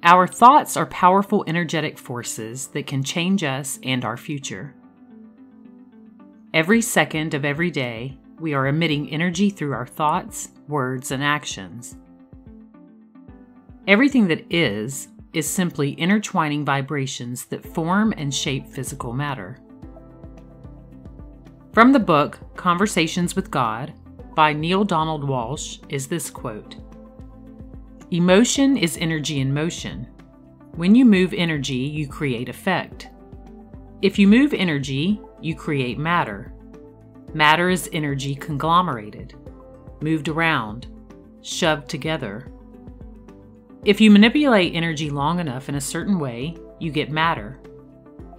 Our thoughts are powerful energetic forces that can change us and our future. Every second of every day, we are emitting energy through our thoughts, words, and actions. Everything that is simply intertwining vibrations that form and shape physical matter. From the book Conversations with God by Neale Donald Walsch is this quote: "Emotion is energy in motion. When you move energy, you create effect. If you move energy, you create matter. Matter is energy conglomerated, moved around, shoved together. If you manipulate energy long enough in a certain way, you get matter.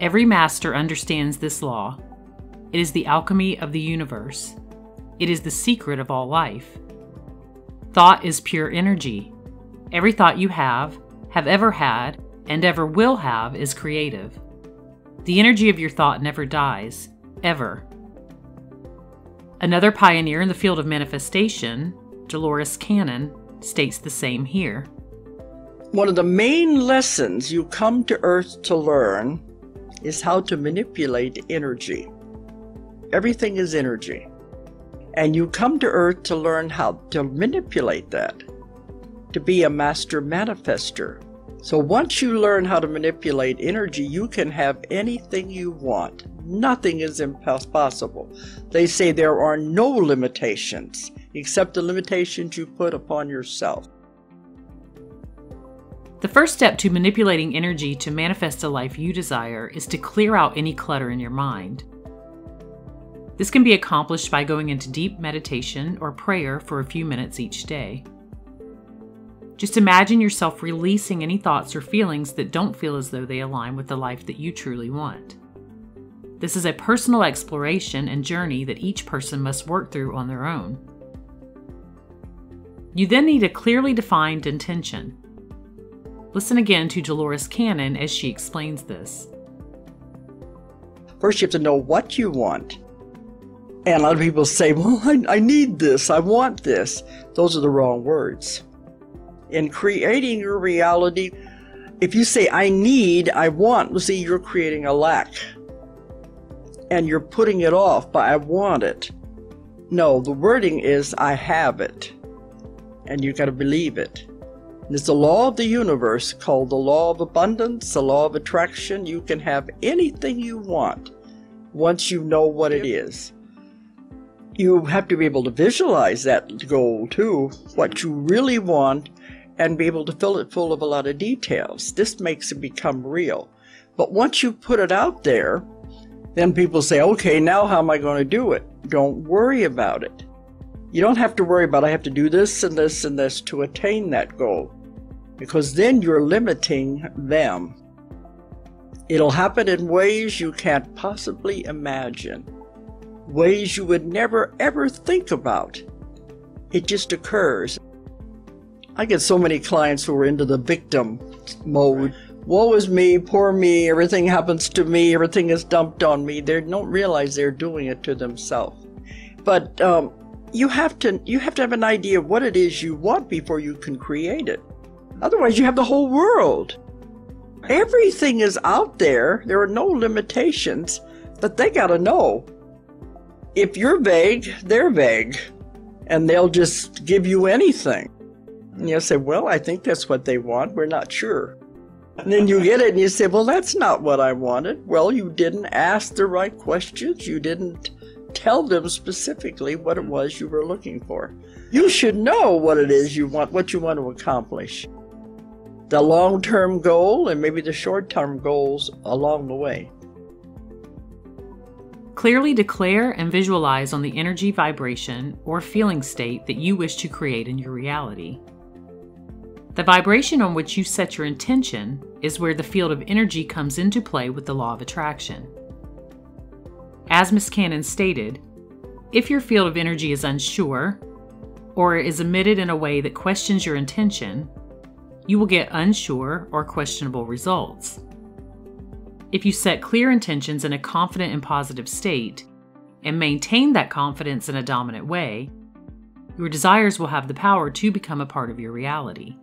Every master understands this law. It is the alchemy of the universe. It is the secret of all life. Thought is pure energy. Every thought you have ever had, and ever will have is creative. The energy of your thought never dies, ever." Another pioneer in the field of manifestation, Dolores Cannon, states the same here. One of the main lessons you come to Earth to learn is how to manipulate energy. Everything is energy. And you come to Earth to learn how to manipulate that, to be a master manifestor. So once you learn how to manipulate energy, you can have anything you want. Nothing is impossible. They say there are no limitations except the limitations you put upon yourself. The first step to manipulating energy to manifest a life you desire is to clear out any clutter in your mind. This can be accomplished by going into deep meditation or prayer for a few minutes each day. Just imagine yourself releasing any thoughts or feelings that don't feel as though they align with the life that you truly want. This is a personal exploration and journey that each person must work through on their own. You then need a clearly defined intention. Listen again to Dolores Cannon as she explains this. First, you have to know what you want. And a lot of people say, well, I need this, I want this. Those are the wrong words. In creating your reality, if you say, I need, I want, well, see, you're creating a lack. And you're putting it off by, I want it. No, the wording is, I have it. And you got to believe it. It's the law of the universe called the law of abundance, the law of attraction. You can have anything you want once you know what it is. You have to be able to visualize that goal too, what you really want, and be able to fill it full of a lot of details. This makes it become real. But once you put it out there, then people say, okay, now how am I going to do it? Don't worry about it. You don't have to worry about, I have to do this and this and this to attain that goal, because then you're limiting them. It'll happen in ways you can't possibly imagine, ways you would never ever think about. It just occurs. I get so many clients who are into the victim mode. Woe is me, poor me, everything happens to me, everything is dumped on me. They don't realize they're doing it to themselves. But you have to have an idea of what it is you want before you can create it. Otherwise, you have the whole world. Everything is out there. There are no limitations, but they got to know. If you're vague, they're vague, and they'll just give you anything. And you'll say, well, I think that's what they want. We're not sure. And then you get it and you say, well, that's not what I wanted. Well, you didn't ask the right questions. You didn't tell them specifically what it was you were looking for. You should know what it is you want, what you want to accomplish. The long-term goal and maybe the short-term goals along the way. Clearly declare and visualize on the energy, vibration, or feeling state that you wish to create in your reality. The vibration on which you set your intention is where the field of energy comes into play with the law of attraction. As Ms. Cannon stated, if your field of energy is unsure, or is emitted in a way that questions your intention, you will get unsure or questionable results. If you set clear intentions in a confident and positive state, and maintain that confidence in a dominant way, your desires will have the power to become a part of your reality.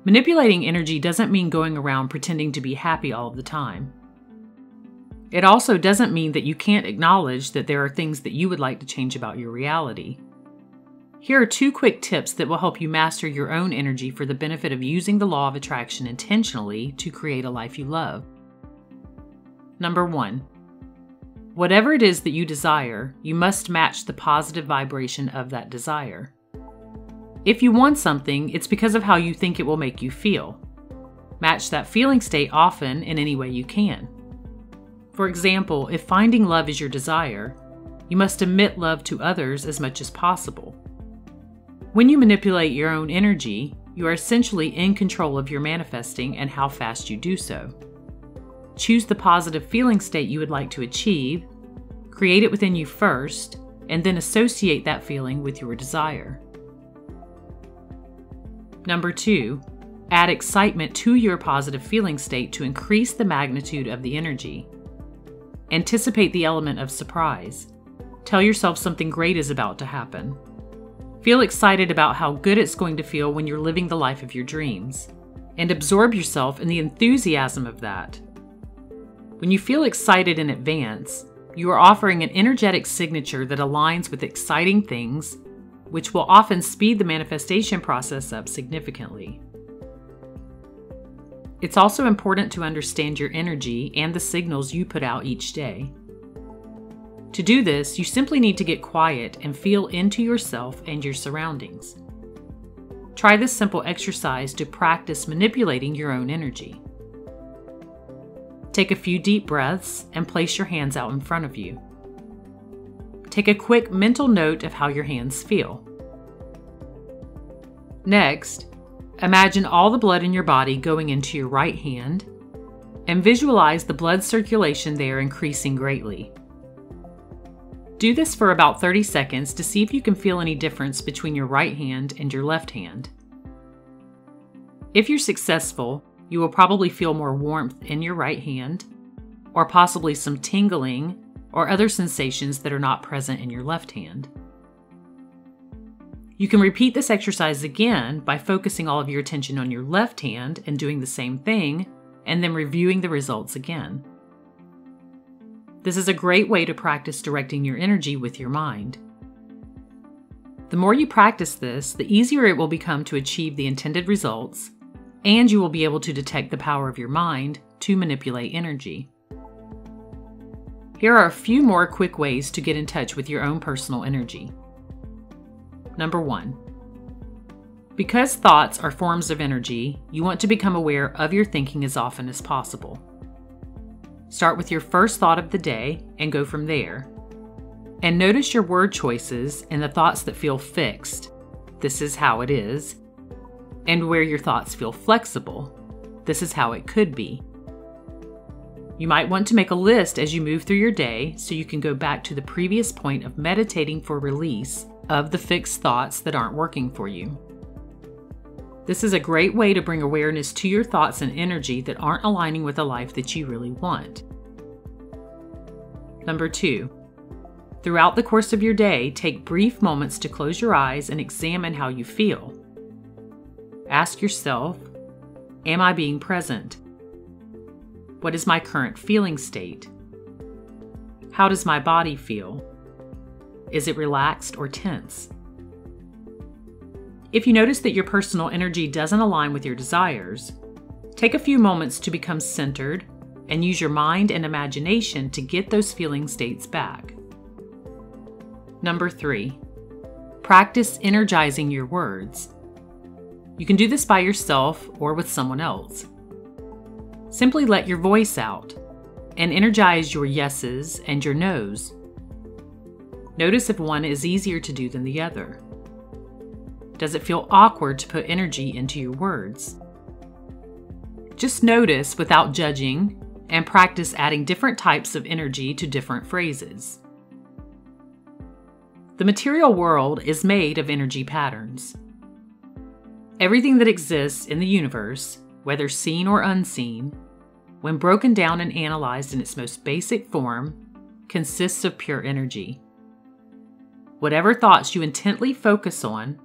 Manipulating energy doesn't mean going around pretending to be happy all of the time. It also doesn't mean that you can't acknowledge that there are things that you would like to change about your reality. Here are 2 quick tips that will help you master your own energy for the benefit of using the law of attraction intentionally to create a life you love. Number 1. Whatever it is that you desire, you must match the positive vibration of that desire. If you want something, it's because of how you think it will make you feel. Match that feeling state often in any way you can. For example, if finding love is your desire, you must emit love to others as much as possible. When you manipulate your own energy, you are essentially in control of your manifesting and how fast you do so. Choose the positive feeling state you would like to achieve, create it within you first, and then associate that feeling with your desire. Number 2, add excitement to your positive feeling state to increase the magnitude of the energy. Anticipate the element of surprise. Tell yourself something great is about to happen. Feel excited about how good it's going to feel when you're living the life of your dreams, and absorb yourself in the enthusiasm of that. When you feel excited in advance, you are offering an energetic signature that aligns with exciting things, which will often speed the manifestation process up significantly. It's also important to understand your energy and the signals you put out each day. To do this, you simply need to get quiet and feel into yourself and your surroundings. Try this simple exercise to practice manipulating your own energy. Take a few deep breaths and place your hands out in front of you. Take a quick mental note of how your hands feel. Next, imagine all the blood in your body going into your right hand and visualize the blood circulation there increasing greatly. Do this for about 30 seconds to see if you can feel any difference between your right hand and your left hand. If you're successful, you will probably feel more warmth in your right hand, or possibly some tingling or other sensations that are not present in your left hand. You can repeat this exercise again by focusing all of your attention on your left hand and doing the same thing, and then reviewing the results again. This is a great way to practice directing your energy with your mind. The more you practice this, the easier it will become to achieve the intended results, and you will be able to detect the power of your mind to manipulate energy. Here are a few more quick ways to get in touch with your own personal energy. Number 1. Because thoughts are forms of energy, you want to become aware of your thinking as often as possible. Start with your first thought of the day and go from there. And notice your word choices and the thoughts that feel fixed. This is how it is. And where your thoughts feel flexible. This is how it could be. You might want to make a list as you move through your day so you can go back to the previous point of meditating for release of the fixed thoughts that aren't working for you. This is a great way to bring awareness to your thoughts and energy that aren't aligning with a life that you really want. Number 2. Throughout the course of your day, take brief moments to close your eyes and examine how you feel. Ask yourself, am I being present? What is my current feeling state? How does my body feel? Is it relaxed or tense? If you notice that your personal energy doesn't align with your desires, take a few moments to become centered and use your mind and imagination to get those feeling states back. Number 3. Practice energizing your words. You can do this by yourself or with someone else. Simply let your voice out and energize your yeses and your nos. Notice if one is easier to do than the other. Does it feel awkward to put energy into your words? Just notice without judging and practice adding different types of energy to different phrases. The material world is made of energy patterns. Everything that exists in the universe, whether seen or unseen, when broken down and analyzed in its most basic form, consists of pure energy. Whatever thoughts you intently focus on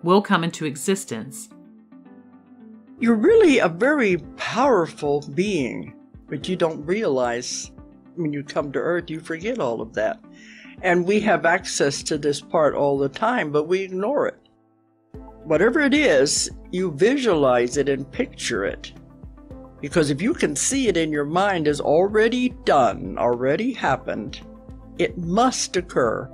will come into existence. You're really a very powerful being, but you don't realize when you come to Earth, you forget all of that. And we have access to this part all the time, but we ignore it. Whatever it is, you visualize it and picture it. Because if you can see it in your mind as already done, already happened, it must occur.